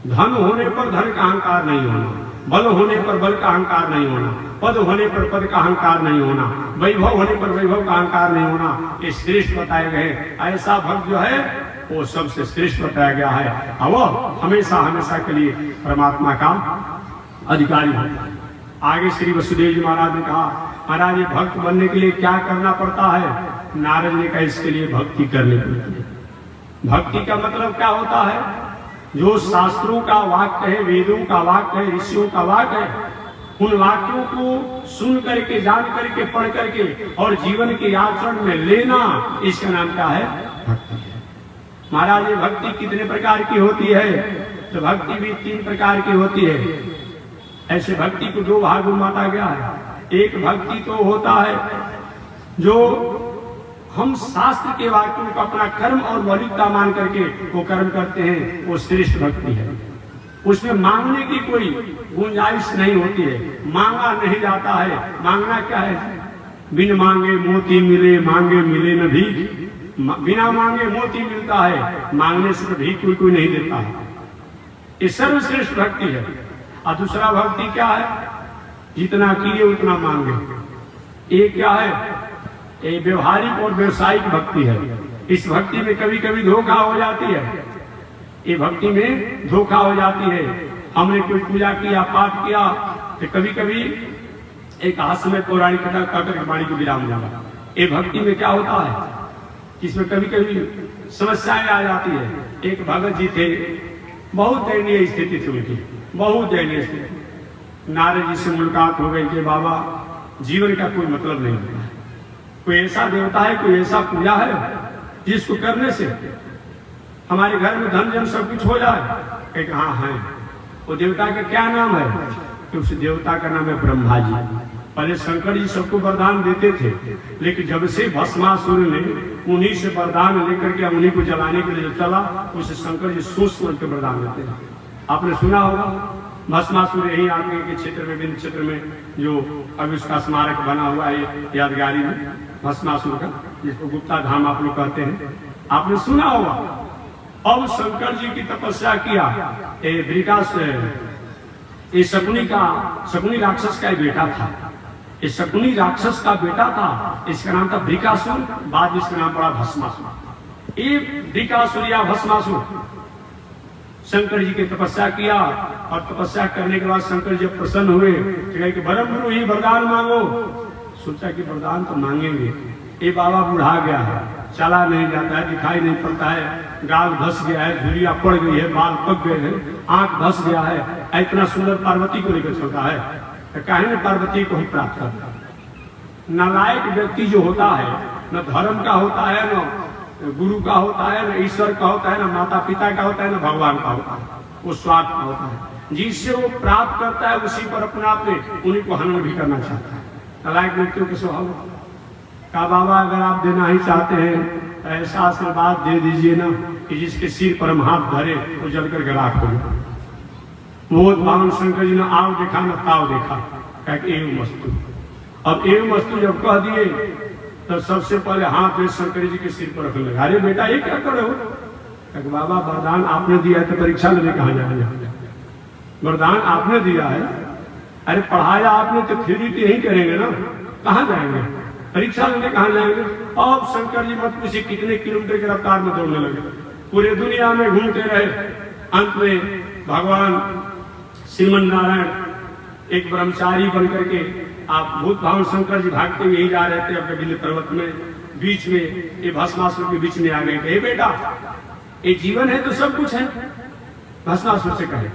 धन होने पर धन का अहंकार नहीं होना, बल होने पर बल का अहंकार नहीं होना, पद होने पर पद का अहंकार नहीं होना, वैभव होने पर वैभव का अहंकार नहीं होना, ये श्रेष्ठ बताए गए। ऐसा भक्त जो है वो सबसे श्रेष्ठ बताया गया है, और वो हमेशा हमेशा के लिए परमात्मा का अधिकारी होता है। आगे श्री वसुदेव जी महाराज ने कहा, महाराज ये भक्त बनने के लिए क्या करना पड़ता है? नारद ने कहा इसके लिए भक्ति करनी पड़ती है। भक्ति का मतलब क्या होता है? जो शास्त्रों का वाक्य है, वेदों का वाक्य है, ऋषियों का वाक्य है, उन वाक्यों को सुन करके, जान करके, पढ़ करके और जीवन के आचरण में लेना, इसका नाम क्या है? भक्ति है। महाराज ये भक्ति कितने प्रकार की होती है? तो भक्ति भी 3 प्रकार की होती है। ऐसे भक्ति को 2 भागों में बांटा गया है। एक भक्ति तो होता है जो हम शास्त्र के वाक्यों को अपना कर्म और मौलिकता मान करके वो कर्म करते हैं, वो श्रेष्ठ भक्ति है। उसमें मांगने की कोई गुंजाइश नहीं होती है, मांगा नहीं जाता है। मांगना क्या है? बिन मांगे मोती मिले, मांगे मिले न भीख। बिना मांगे मोती मिलता है, मांगने से तो भीख कोई नहीं देता है। ये सर्वश्रेष्ठ भक्ति है। और दूसरा भक्ति क्या है? जितना किए उतना मांगे। ये क्या है? ये व्यवहारिक और व्यवसायिक भक्ति है। इस भक्ति में कभी कभी धोखा हो जाती है, ये भक्ति में धोखा हो जाती है। हमने कोई पूजा किया, पाठ किया, तो कभी कभी एक हास्य में पौराणिक कथा कहकर वाणी को विराम देगा। ये भक्ति में क्या होता है? इसमें कभी कभी समस्याएं आ जाती है। एक भगत जी थे, बहुत दयनीय स्थिति थी उनकी, बहुत दयनीय स्थिति। नारद जी से मुलाकात हो गई कि बाबा जीवन का कोई मतलब नहीं होता है, कोई ऐसा देवता है, कोई ऐसा पूजा है जिसको करने से हमारे घर में धन जन सब कुछ हो जाए? एक हाँ है। वो देवता का क्या नाम है? कि उस देवता का नाम है ब्रह्मा जी। पहले शंकर जी सबको वरदान देते थे, लेकिन जब से भस्मासुर ने उन्हीं से वरदान लेकर के उन्हीं को जलाने के लिए चला, उसे शंकर जी सोच सोच के वरदान देते हैं। आपने सुना होगा भस्मासुर यही आगे के क्षेत्र में, विंध्य क्षेत्र में, जो अभी उसका स्मारक बना हुआ है यादगारी में भस्मासुर का, जिसको गुप्ता धाम आप लोग कहते हैं, आपने सुना होगा। अब शंकर जी की तपस्या किया, ये शकुनी राक्षस का बेटा था। ये शकुनी राक्षस का बेटा था, इसका नाम था वृकासुर, बाद में इसका नाम पड़ा भस्मासुर। ये वृकासुर या भस्मासुर शंकर जी की तपस्या किया, और तपस्या करने के बाद शंकर जी प्रसन्न हुए कि बरम गुरु ही वरदान मांगो। सोचा कि वरदान तो मांगेंगे, ये बाबा बुढ़ा गया है, चला नहीं जाता है, दिखाई नहीं पड़ता है, गाल धस गया है, झुरिया पड़ गई है, बाल पक गए हैं, आंख धस गया है, इतना सुंदर पार्वती को लेकर चलता है, तो काहे न पार्वती को ही प्राप्त करता है। नालायक व्यक्ति जो होता है, न धर्म का होता है, न गुरु का होता है, न ईश्वर का होता है, न माता पिता का होता है, न भगवान का होता है, वो स्वार्थ का होता है। जिससे वो प्राप्त करता है उसी पर अपना उन्हीं को हनन भी करना चाहता है। नालायक व्यक्तियों के स्वभाव का बाबा अगर आप देना ही चाहते हैं तो ऐसा आशीर्वाद दे दीजिए ना कि जिसके सिर पर हम हाथ धरे वो जलकर गलाख हो जाए। वो भगवान शंकर जी ने आव देखा न ताव देखा, कह के एवं वस्तु। अब एवं वस्तु जब कह दिए तो सबसे पहले हाथ में शंकर जी के सिर पर रखने लगा। अरे बेटा ये क्या कर रहे हो? कह बाबा वरदान आपने दिया है तो परीक्षा लेने कहाँ जाएंगे? वरदान आपने दिया है, अरे पढ़ाया आपने तो फिर भी यही करेंगे ना, कहाँ जाएंगे? परीक्षा लेने कहाँ जाएंगे? अब शंकर जी मत पूछिए कितने किलोमीटर की रफ्तार में दौड़ने लगे, पूरे दुनिया में घूमते रहे। अंत में भगवान श्रीमन नारायण एक ब्रह्मचारी बनकर के आप भूत भावन शंकर जी भागते हुए यही जा रहे थे अपने बिल्ली पर्वत में, बीच में ये भस्मासुर के बीच में आ गए थे। बेटा ये जीवन है तो सब कुछ है, भस्मासुर से कहे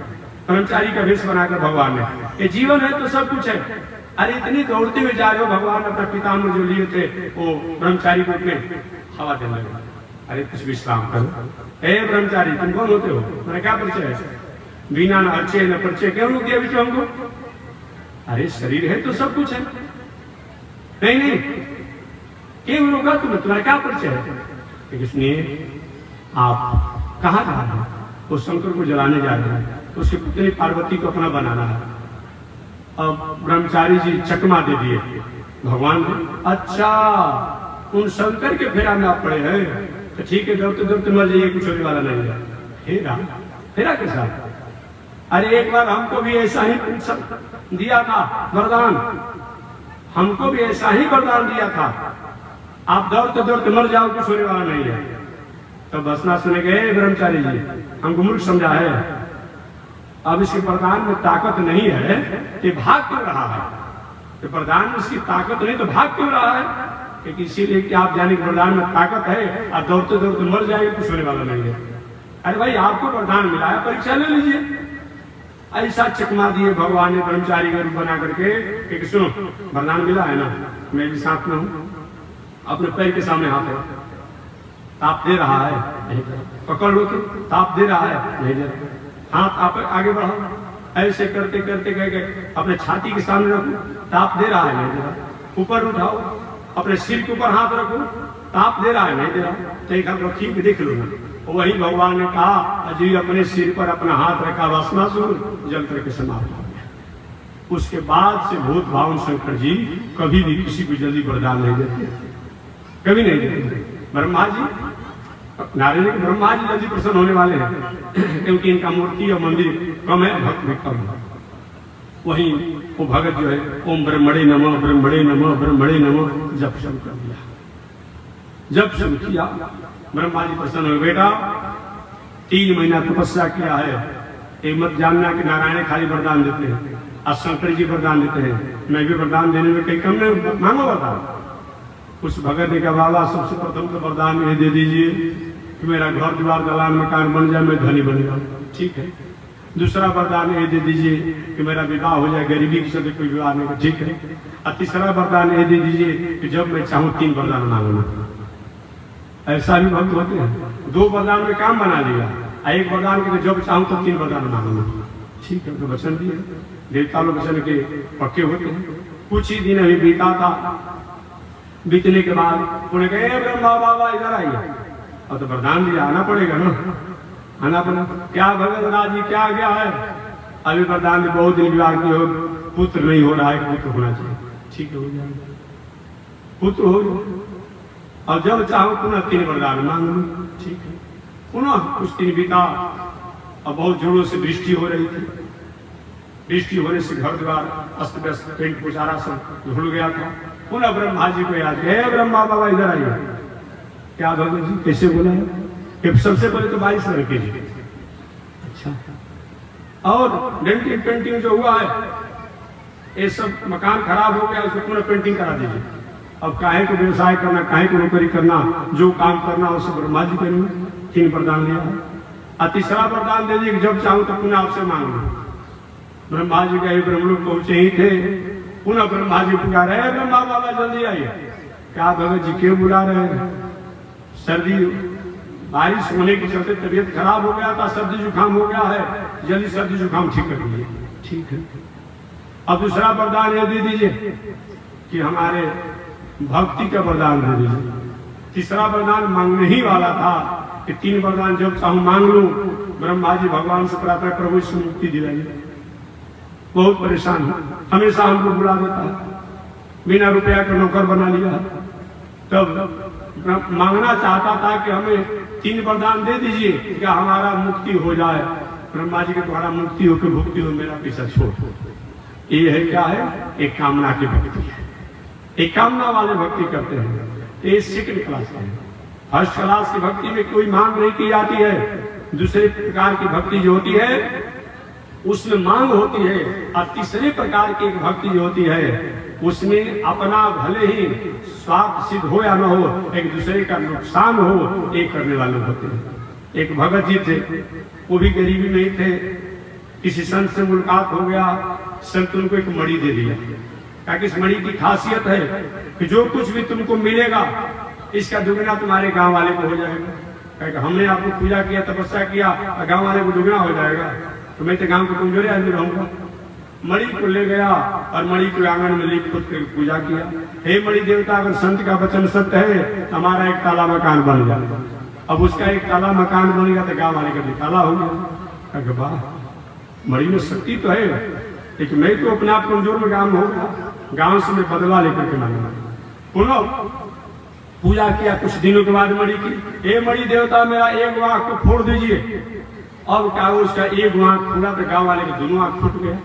ब्रह्मचारी का वेश बनाकर भगवान ने, ये जीवन है तो सब कुछ है। अरे इतनी दौड़ते हुए जा रहे हो, भगवान अपना पितामह जो लिए थे वो ब्रह्मचारी को अपने हवा देने लगे। अरे कुछ विश्राम करो। ए ब्रह्मचारी तुम कौन होते हो? मैंने क्या परिचय है? बिना न अर्चे न परिचय क्यों रोक दिया बीच हमको? अरे शरीर है तो सब कुछ है। नहीं नहीं क्यों रोका तुम्हें? तुम्हारा क्या परिचय है? इसलिए आप कहाँ जा रहे हैं? वो शंकर को जलाने जा रहे हैं, तो उसकी पुत्री पार्वती को अपना बनाना है। अब ब्रह्मचारी जी चकमा दे दिए भगवान ने। अच्छा उन शंकर के फेरा में आप पड़े हैं, तो ठीक है दौड़ते दौड़ते मर जाइए, कुछ होने वाला नहीं है। फेरा फेरा के साथ? अरे एक बार हमको भी ऐसा ही दिया था वरदान, हमको भी ऐसा ही वरदान दिया था, आप दौड़ते दौड़ते मर जाओ, कुछ होने वाला नहीं है। तो बसना सुने गए ब्रह्मचारी जी हमको मूर्ख समझा है, अब इसके वरदान में ताकत नहीं है कि भाग क्यों रहा है? तो वरदान में इसकी ताकत नहीं तो भाग क्यों रहा है? क्योंकि इसीलिए कि आप जाने वरदान में ताकत है और दौड़ते दौड़ते मर जाएंगे, कुछ होने वाला नहीं है। अरे भाई आपको वरदान मिला है, परीक्षा ले लीजिए। ऐसा चकमा दिए भगवान ने ब्रह्मचारी का रूप बना करके कि सुनो वरदान मिला है ना, मैं भी साथ में हूँ, अपने पैर के सामने हाथ है, ताप दे रहा है, पकड़ लो तो ताप दे रहा है, नहीं दे रहा, हाथ आप आगे बढ़ाओ, ऐसे करते करते गए अपने छाती के सामने रखो, ताप दे रहा है, नहीं दे रहा, ऊपर उठाओ, अपने सिर के ऊपर हाथ रखो, ताप दे रहा है, नहीं दे रहा, तो एक हाथ रखी देख लो ना। वही भगवान ने कहा अजी अपने सिर पर अपना हाथ रखा, भस्मासुर जल करके समाप्त हो गया। उसके बाद से भूत भावन शंकर जी कभी भी किसी को जल्दी वरदान नहीं देते, कभी नहीं देते। ब्रह्मा जी नारायण जी ब्रह्मा जी जल्दी प्रसन्न होने वाले हैं क्योंकि इनका मूर्ति और मंदिर कम है, भक्त भी कम है। वही वो भगत जो है ओम ब्रह्मणे नमः ब्रह्मणे नमः ब्रह्मणे नमः जप शुरू कर दिया, जब शुरू किया ब्रह्मा जी प्रसन्न हुए। बेटा 3 महीना तपस्या किया है, एक मत जानना कि नारायण खाली वरदान देते हैं और शंकर जी वरदान देते हैं, मैं भी वरदान देने में कहीं कम नहीं, मांगो वरदान। उस भगत ने कहा बाबा सबसे प्रथम तो वरदान ये दे दीजिए कि मेरा घर द्वार दलान मकान बन जाए, मैं धनी बन जाऊं, ठीक है। दूसरा वरदान ये दे दीजिए कि मेरा विवाह हो जाए, गरीबी की सभी कोई विवाह नहीं, ठीक है। और तीसरा वरदान ये दे दीजिए कि जब मैं चाहूँ 3 वरदान मांगूंगा। ऐसा भी भक्त होते हैं, 2 वरदान में काम बना लिया, एक वरदान के जब चाहूँ तो 3 वरदान मांगूंगा, ठीक है। तो वचन दिए, देवता लोग वचन के पक्के होते हैं। कुछ ही दिन अभी बीता था, बीतने के बाद उन्हें कहे ब्रह्मा बाबा इधर आइए, और तो वरदान दिया आना पड़ेगा ना, आना पड़ेगा। क्या भगत राज जी क्या गया है? अभी वरदान में बहुत दिन विवाह की हो, पुत्र नहीं हो रहा है, पुत्र होना चाहिए, ठीक है हो जाएगा, पुत्र हो जाए, और जब चाहो पुनः 3 वरदान मांग लो, ठीक है। पुनः कुछ दिन बीता, और बहुत जोरों से वृष्टि हो रही थी, वृष्टि होने से घर द्वार अस्त व्यस्त, पेंट पुचारा सब धुल गया था। पुनः ब्रह्मा जी को याद किया, ब्रह्मा बाबा इधर आइए। क्या भगत जी कैसे बोला है? कि सबसे पहले तो 22 लड़के जी, अच्छा, और डेंटिंग पेंटिंग जो हुआ है ये सब मकान खराब हो गया, उसको पुनः पेंटिंग करा दीजिए। अब काहे को व्यवसाय करना, काहे को नौकरी करना, जो काम करना उसे ब्रह्मा जी करेंगे। 3 वरदान लिया है, और तीसरा वरदान दे दिए कि जब चाहूँ तो पुनः आपसे मांग लो। ब्रह्मा जी का ब्रह्म लोग पहुंचे ही थे, पुनः ब्रह्मा जी पुकार रहे, ब्रह्मा बाबा जल्दी आइए। क्या भगत जी क्यों बुला रहे हैं? सर्दी बारिश होने के चलते तबीयत खराब हो गया था, सर्दी जुकाम हो गया है, जल्दी सर्दी जुकाम ठीक कर दीजिए, ठीक है। अब दूसरा वरदान ये दे दीजिए कि हमारे भक्ति का वरदान दे दीजिए। तीसरा वरदान मांगने ही वाला था कि 3 वरदान जब चाहूं मांग लूं। ब्रह्मा जी भगवान से प्रार्थना, प्रभु इससे मुक्ति दिलाइए, बहुत परेशान हूं, हमेशा हमको बुला देता है, बिना रुपया का नौकर बना लिया। तब मांगना चाहता था कि हमें 3 वरदान दे दीजिए, क्या हमारा मुक्ति हो जाए। ब्रह्मा जी के द्वारा मुक्ति हो के भुक्ति हो, मेरा पीछा छोड़। ये है क्या है, एक कामना की भक्ति है, एक कामना वाले भक्ति करते हैं। ये सेकंड क्लास है। फर्स्ट क्लास की भक्ति में कोई मांग नहीं की जाती है। दूसरे प्रकार की भक्ति जो होती है उसमें मांग होती है, और तीसरे प्रकार की भक्ति जो होती है उसमें अपना भले ही स्वार्थ सिद्ध हो या न हो, एक दूसरे का नुकसान हो, ये करने वाले होते हैं। एक भगत जी थे, वो भी गरीबी में ही थे। किसी संत से मुलाकात हो गया, संत उनको एक मणि दे दिया, ताकि इस मणि की खासियत है कि जो कुछ भी तुमको मिलेगा इसका दुगना तुम्हारे गांव वाले को हो जाएगा। हमने आपको पूजा किया, तपस्या किया, गांव वाले को दुगना हो जाएगा, तो मैं तो गांव को कमजोरी आदमी रहूंगा। मणि को ले गया और मणि को आंगन में लिख खुद कर पूजा किया। हे मणि देवता, अगर संत का वचन सत्य है, हमारा एक ताला मकान बन जाएगा। अब उसका एक ताला मकान बनेगा तो गांव वाले का भी ताला हो गया। मणि में शक्ति तो है, लेकिन मैं तो अपने आप कमजोर में गांव में होगा, गांव से मैं बदला लेकर के मांगा। पुनः पूजा किया, कुछ दिनों के बाद मणि की, हे मणि देवता, मेरा एक आंख को फोड़ दीजिए। अब क्या उसका एक आंख फूटा तो गांव वाले के दोनों आंख फूट गए,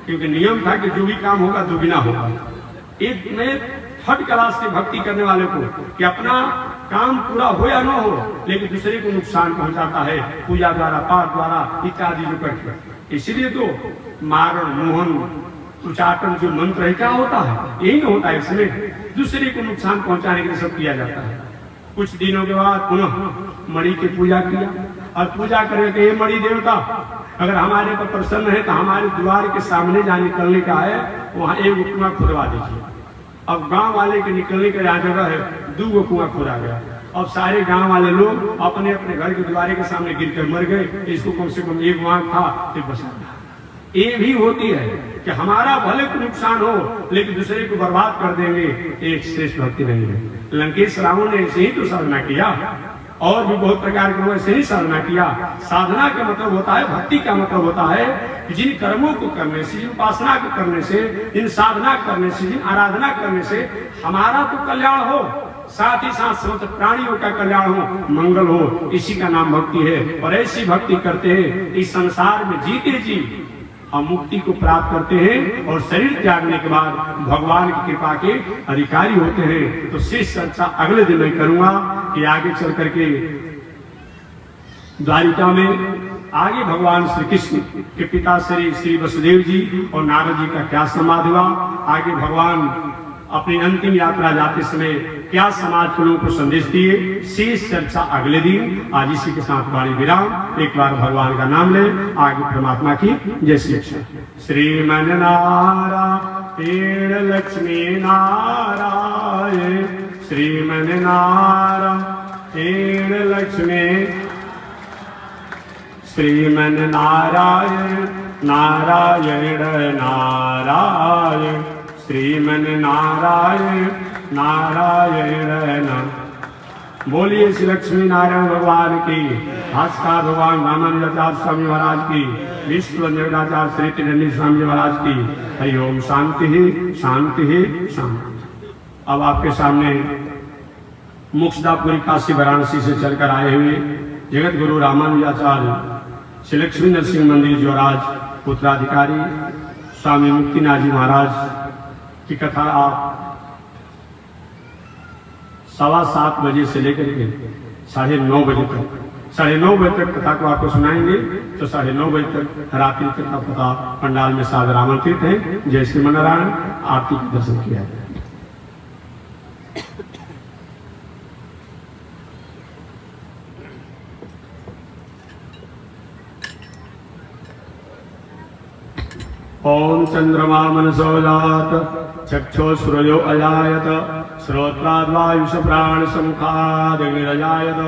क्योंकि नियम था कि जो भी काम होगा दुगना होगा। एक में थर्ड क्लास की भक्ति करने वाले को कि अपना काम पूरा हो या न हो, लेकिन दूसरे को नुकसान पहुंचाता है पूजा द्वारा, पाठ द्वारा इत्यादि जो करके। इसलिए तो मारण, मोहन, उच्चाटन जो मंत्र है क्या होता है, यही ना होता है। इसमें दूसरे को नुकसान पहुंचाने के लिए सब किया जाता है। कुछ दिनों के बाद पुनः मणि की पूजा किया, और पूजा करके ये मणि देवता, अगर हमारे पर प्रसन्न है तो हमारे द्वार के सामने जहाँ निकलने का है वहाँ एक कुआं खुदवा दीजिए। अब गांव वाले के निकलने का जहाँ जगह है 2 कुआं खुदा गया। अब सारे गांव वाले लोग अपने अपने घर के द्वारे के सामने गिर कर मर गए। इसको कम से कम एक आंख था तो बचा। ये भी होती है कि हमारा भले को नुकसान हो, लेकिन दूसरे को बर्बाद कर देंगे, एक श्रेष्ठ भक्ति नहीं है। लंकेश रावण ने ऐसे ही तो साधना किया, और भी बहुत प्रकार के लोग ऐसे ही साधना किया। साधना का मतलब होता है, भक्ति का मतलब होता है कि जिन कर्मों को करने से, जिन उपासना को करने से, जिन साधना करने से, जिन आराधना करने से हमारा तो कल्याण हो, साथ ही साथ समस्त प्राणियों का कल्याण हो, मंगल हो, इसी का नाम भक्ति है। और ऐसी भक्ति करते हैं इस संसार में जीते जी हम मुक्ति को प्राप्त करते हैं, और शरीर त्यागने के बाद भगवान की कृपा के अधिकारी होते हैं। तो शेष चर्चा अगले दिन मैं करूंगा कि आगे चल करके द्वारिका में आगे भगवान श्री कृष्ण के पिता श्री वसुदेव जी और नारद जी का क्या संवाद हुआ, आगे भगवान अपनी अंतिम यात्रा जाते समय क्या समाज के लोगों को संदेश दिए, शेष चर्चा अगले दिन। आज इसी के साथ वाणी विराम। एक बार भगवान का नाम ले, आगे परमात्मा की जय श्री कृष्ण। श्रीमन नारायण लक्ष्मी नारायण, श्रीमन नारायण लक्ष्मी, श्रीमन नारायण नारायण नारायण, श्रीमन नारायण नारायण। बोलिए श्री लक्ष्मी नारायण भगवान की, भास्कर भगवान रामानुजाचार्य स्वामी महाराज की, विष्णु रंजनाचार्य श्री त्रिदंडी स्वामी महाराज की। हरि ओम। शांति ही शांति ही शांति। अब आपके सामने मोक्षदापुरी काशी वाराणसी से चलकर आए हुए जगत गुरु रामानुजाचार्य श्री लक्ष्मी नरसिंह मंदिर जोराज उत्तराधिकारी स्वामी मुक्तिनाथ जी महाराज की कथा आप 7:15 बजे से लेकर के 9:30 बजे तक, 9:30 बजे तक कथा को आपको सुनाएंगे। तो 9:30 बजे तक रात्रि तक का पता पंडाल में सादर आमंत्रित है। जय श्री नारायण। आरती का दर्शन किया जाए। ओम चंद्रमा मनसो जात, चक्षो सूर्यो अजायत, श्रोत्राद्वायुष प्राण समुखादग्निरजायत,